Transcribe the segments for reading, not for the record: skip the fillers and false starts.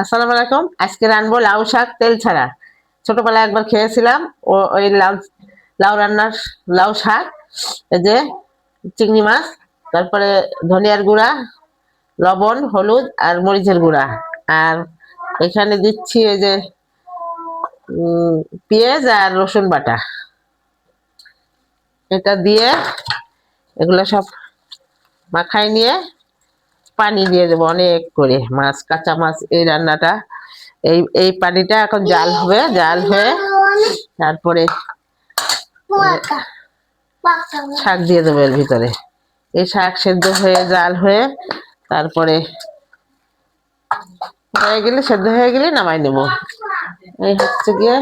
আসসালামু আলাইকুম। আজকে রান্নবো লাউ শাক তেল ছাড়া। ছোটবেলায় একবার খেয়েছিলাম। ওই লাউ লাউ রান্নার লাউ শাক, এই যে চিংড়ি মাছ, তারপরে ধনিয়ার গুঁড়া, লবণ, হলুদ আর মরিচের গুঁড়া। আর এখানে দিচ্ছি এই যে উম, পেঁয়াজ আর রসুন বাটা। এটা দিয়ে এগুলো সব মাখাই নিয়ে পানি দিয়ে দেবো অনেক করে। মাছ, কাঁচা মাছ, এই রান্নাটা এই এই পানিটা এখন জাল হবে। জাল হয়ে তারপরে শাক দিয়ে দেবো এর ভিতরে। এই শাক সেদ্ধ হয়ে জাল হয়ে তারপরে সেদ্ধ হয়ে গেলে নামাই নেব। এই হচ্ছে গিয়ে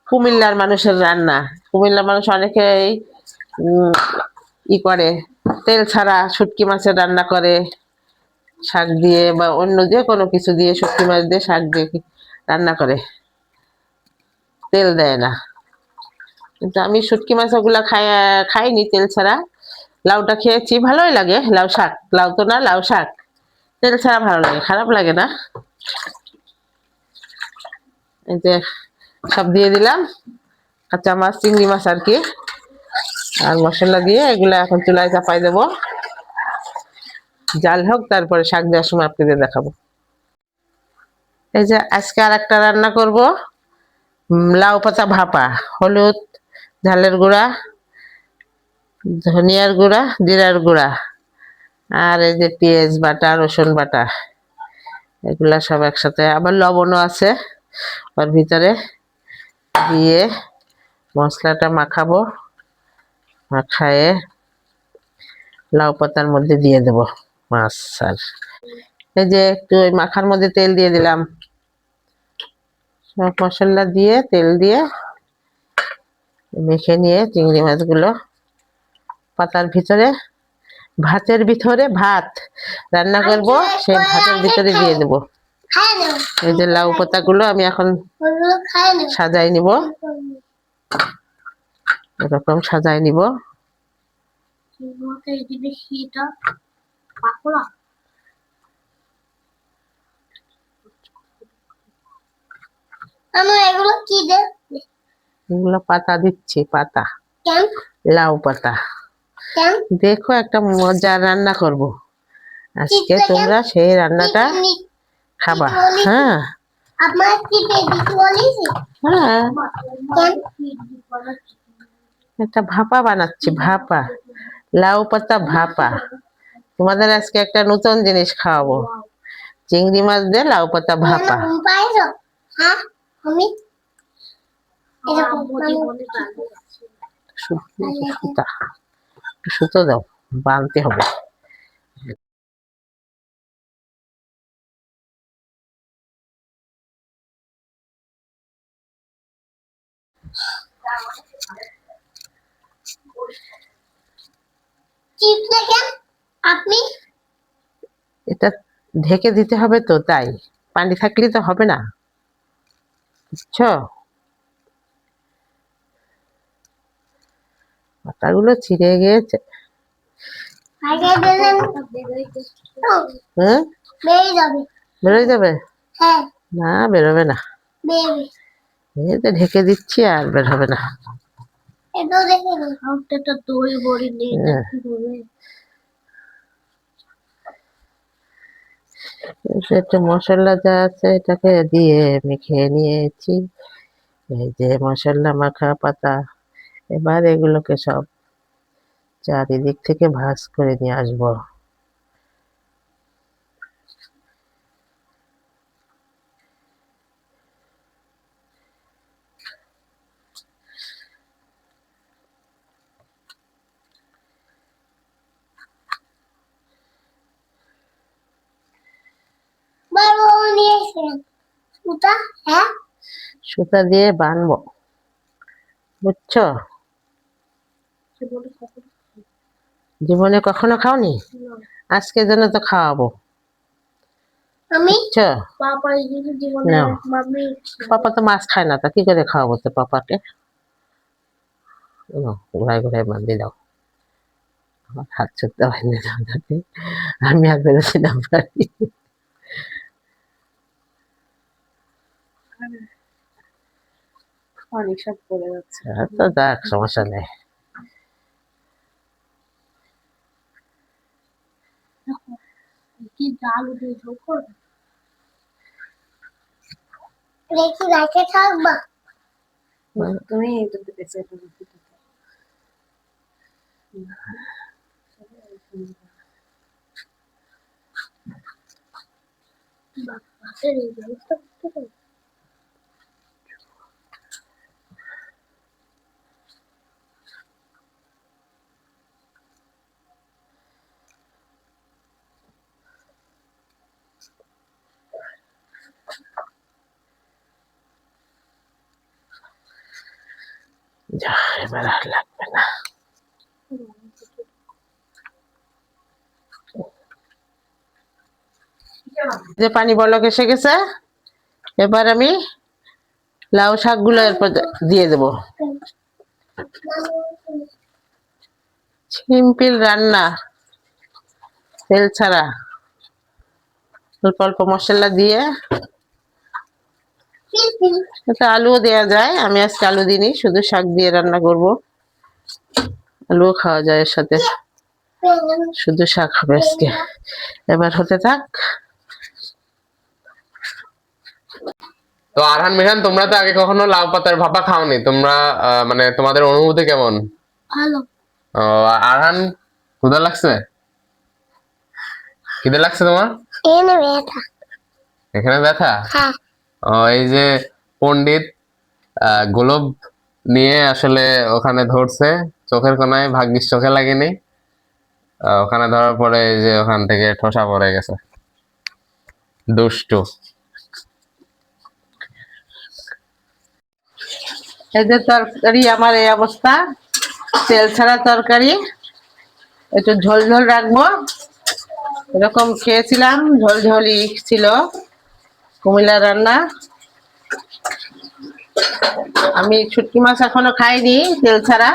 কুমিল্লার মানুষের রান্না। কুমিল্লার মানুষ অনেকেই উম ই করে, তেল ছাড়া শুটকি মাছের রান্না করে শাক দিয়ে, বা অন্য যে কোনো কিছু দিয়ে, শুটকি মাছ দিয়ে শাক দিয়ে রান্না করে, তেল দেয় না। কিন্তু আমি শুটকি মাছ ওগুলা খাইনি তেল ছাড়া। লাউটা খেয়েছি, ভালোই লাগে। লাউ শাক, লাউ তো না, লাউ শাক তেল ছাড়া ভালো লাগে, খারাপ লাগে না। এই যে সব দিয়ে দিলাম, কাঁচা মাছ, চিংড়ি মাছ আর কি, আর মশলা দিয়ে এগুলা এখন চুলায় চাপাই দেবো। জাল হোক, তারপরে শাক দেওয়ার সময় আপনাদের দেখাবো। এই যে আজকে আর একটা রান্না করব, লাউ পাতা ভাপা। হলুদ, ঝালের গুঁড়া, ধনিয়ার গুঁড়া, জিরার গুঁড়া, আর এই যে পেঁয়াজ বাটা, রসুন বাটা, এগুলা সব একসাথে, আবার লবণও আছে ওর ভিতরে। দিয়ে মশলাটা মাখাবো। মাখায়ে লাউ পাতার মধ্যে দিয়ে দেব মাছ। আর এই যে একটু ওই মাখার মধ্যে তেল দিয়ে দিলাম। সব মশলা দিয়ে তেল দিয়ে মেখে নিয়ে চিংড়ি মাছগুলো পাতার ভিতরে, ভাতের ভিতরে, ভাত রান্না করব সেই ভাতের ভিতরে দিয়ে দেব। এই যে লাউ পাতাগুলো আমি এখন সাজাই নিব, এরকম সাজাই নিব। এগুলো পাতা দিচ্ছি, পাতা, লাউ পাতা। দেখো একটা মজার রান্না করব আজকে, তোমরা সেই রান্নাটা খাবা। হ্যাঁ হ্যাঁ, একটা ভাপা বানাচ্ছি, ভাপা লাউ পাতা ভাপা। তোমাদের আজকে একটা নতুন জিনিস খাওয়াবো, চিংড়ি মাছ দিয়ে লাউ পাতা ভাপা। সুতা, সুতো দাও, বাঁধতে হবে। আপনি এটা ঢেকে দিতে হবে তো, তাই পানি থাকলে তো হবে না, বুঝছো? পাতাগুলো ছিঁড়ে গিয়েছে। বেরোয় যাবে? না, বেরোবে না। এই তো ঢেকে দিচ্ছি, আর বের হবে না। একটা মশলা যা আছে এটাকে দিয়ে মেখে নিয়েছি। এই যে মশলা মাখা পাতা, এবার এগুলোকে সব চারিদিক থেকে ভাঁজ করে নিয়ে আসবো। সুতা দিয়ে বানবো, বুঝছো? জীবনে কখনো খাওনি? আজকের জন্য তো খাওয়াবো, বুঝছো? পাপা তো মাছ খায় না, তা কি করে খাওয়াবো তো পাপাকে? ঘুরাই ঘুরাই বান্ধি দাও, আমার হাত ছুটতে বান্ধে দাও যাতে আমি আর বেরোতে না পারি। অনেক সব পড়ে যাচ্ছে। তো দেখ, সমস্যা নেই। কি ডাল উঠে ঝোল করবে? দেখি রাখে থাকবা তুমি তো বেঁচে যা, এবার আর লাগবে না। যে পানি বলক এসে গেছে, এবার আমি লাউ শাকগুলো এরপর দিয়ে দেবো। সিম্পল রান্না, তেল ছাড়া, অল্প অল্প মশলা দিয়ে। এটা আলুও দেওয়া যায়, আমি আজকে আলু দিইনি, শুধু শাক দিয়ে রান্না করব। আলুও খাওয়া যায় এর সাথে, শুধু শাক হবে আজকে। এবার হতে থাক। তো আরহান মিহান, তোমরা তো আগে কখনো লাউ পাতার ভাপা খাওনি, তোমরা মানে তোমাদের অনুভূতি কেমন? ভালো। ও, আরহান, ক্ষুধা লাগছে? খিদে লাগছে তোমার? এনে ব্যথা। এখানে ব্যথা? হ্যাঁ। ও, এই যে পণ্ডিত গোলব নিয়ে আসলে ওখানে ধরছে চোখের কোনায়, ভাগ্যিস চোখে লাগেনি। ওখানে ধরার পরে এই যে ওখান থেকে ঠোসা পড়ে গেছে, দুষ্টু। এই যে তরকারি আমার এই অবস্থা, তেল ছাড়া তরকারি, একটু ঝোল ঝোল রাখবো। এরকম খেয়েছিলাম, ঝোল ঝোলই ছিল কুমিল্লার রান্না। আমি শুটকি মাছ এখনো খাইনি তেল ছাড়া,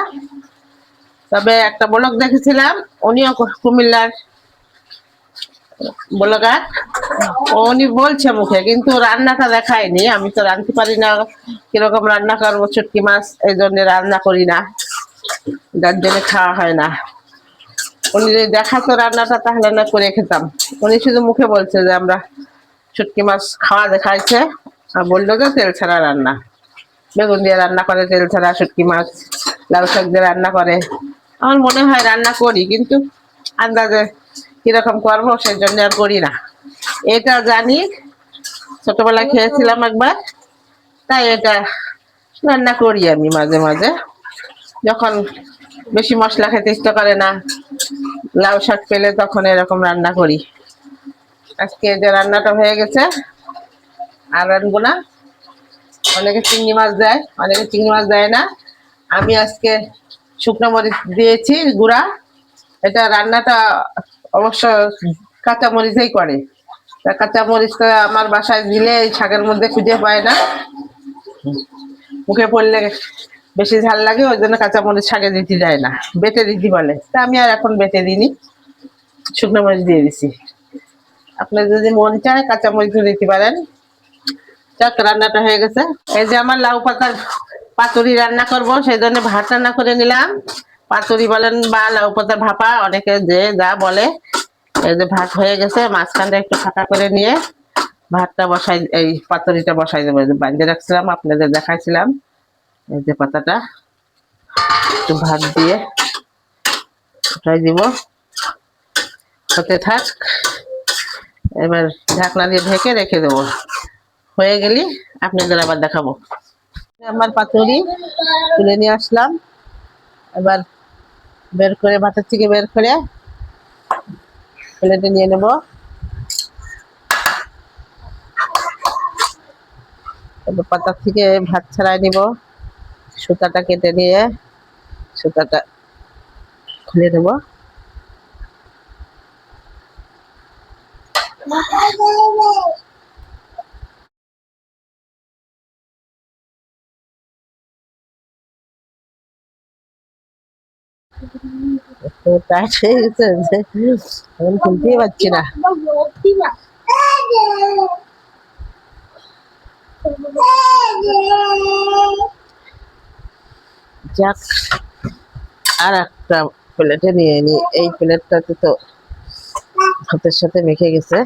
তবে একটা ব্লগ দেখেছিলাম, উনিও কুমিল্লার ব্লগার, উনি বলছে মুখে, কিন্তু রান্নাটা দেখায়নি। আমি তো রাঁধতে পারি না, কিরকম রান্না করবো শুটকি মাছ, এই জন্য রান্না করি না, যার জন্য খাওয়া হয় না। উনি যদি দেখাতো রান্নাটা, তাহলে না করে খেতাম। উনি শুধু মুখে বলছে যে আমরা শুটকি মাছ খাওয়া দেখাইছে, আর বললো যে তেল ছাড়া রান্না, বেগুন দিয়ে রান্না করে তেল ছাড়া শুটকি মাছ, লাউ শাক দিয়ে রান্না করে। আমার মনে হয় রান্না করি, কিন্তু আন্দাজে কিরকম করবো সেই জন্য আর করি না। এটা জানি, ছোটবেলায় খেয়েছিলাম একবার, তাই এটা রান্না করি আমি মাঝে মাঝে, যখন বেশি মশলা খেতে ইচ্ছা করে না, লাউ শাক পেলে তখন এরকম রান্না করি। আজকে যে রান্নাটা হয়ে গেছে, আর রানবো না। অনেকে চিংড়ি মাছ দেয়, অনেকে চিংড়ি মাছ দেয় না। আমি আজকে শুকনো মরিচ দিয়েছি গুঁড়া। এটা রান্নাটা অবশ্য কাঁচা মরিচেই করে, তা কাঁচা মরিচটা আমার বাসায় দিলে এই শাকের মধ্যে খুঁজে পায় না, মুখে পড়লে বেশি ঝাল লাগে, ওই জন্য কাঁচা মরিচ শাকে দিতে যায় না, বেটে দিতে বলে। তা আমি আর এখন বেটে দিইনি, শুকনো মরিচ দিয়ে দিছি। আপনার যদি মন চায় কাঁচা মরিচ দিতে পারেন। যাক, রান্নাটা হয়ে গেছে। এই যে আমার লাউ পাতার পাতুরি রান্না করব, সেই জন্য ভাত রান্না করে নিলাম। পাতুরি বলেন বা লাউ পাতার ভাপা, অনেকে যে যা বলে। এই যে ভাত হয়ে গেছে, মাঝখানটা একটু ফাঁকা করে নিয়ে ভাতটা বসাই, এই পাতুরিটা বসাই দেবো। বাঁধে রাখছিলাম, আপনাদের দেখাইছিলাম। এই যে পাতাটা একটু ভাত দিয়ে উঠাই দিব, হতে থাক। এবার ঢাকনা দিয়ে ঢেকে রেখে দেবো, হয়ে গেলে আপনাদের আবার দেখাবো। আমার পাতুরি তুলে নিয়ে আসলাম, এবার বের করে, ভাতের থেকে বের করে প্লেটে নিয়ে নেব। এবার পাতা থেকে ভাত ছাড়াই নিব, সুতাটা কেটে নিয়ে সুতাটা খুলে দেবো। তো টাইট হয়ে গেছে, এখন খুলতেই পারছি না। যাক, আর একটা প্লেটে নিয়ে নি। এই প্লেটটাতে তো ভাতের সাথে মেখে গেছে।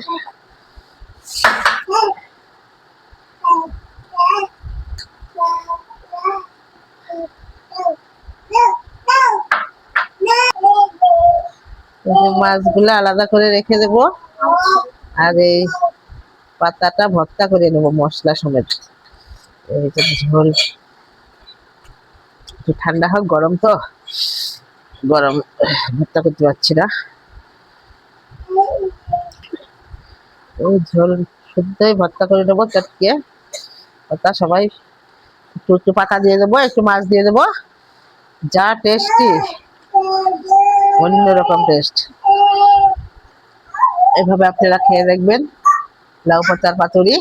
এই যে মাছগুলো আলাদা করে রেখে দেব, আর এই পাতাটা ভর্তা করে নেব মশলা সমেত। এই যে ঝোল একটু ঠান্ডা হোক, গরম তো, গরম ভর্তা করতে পারছি না। এই ঝোল শুদ্ধই ভর্তা করে নেবো চটকে পাতা সবাই। একটু একটু পাতা দিয়ে দেবো, একটু মাছ দিয়ে দেবো, যা টেস্টি, অন্যরকম টেস্ট। এভাবে আপনারা খেয়ে দেখবেন লাউ পাতার পাতুরি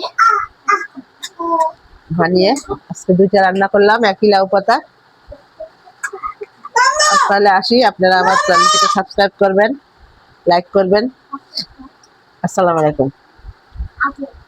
বানিয়ে। আজকে 2টা রান্না করলাম একই লাউ পাতা। তাহলে আসি, আপনারা আমার চ্যানেলটিকে সাবস্ক্রাইব করবেন, লাইক করবেন। আসসালামু আলাইকুম। আচ্ছা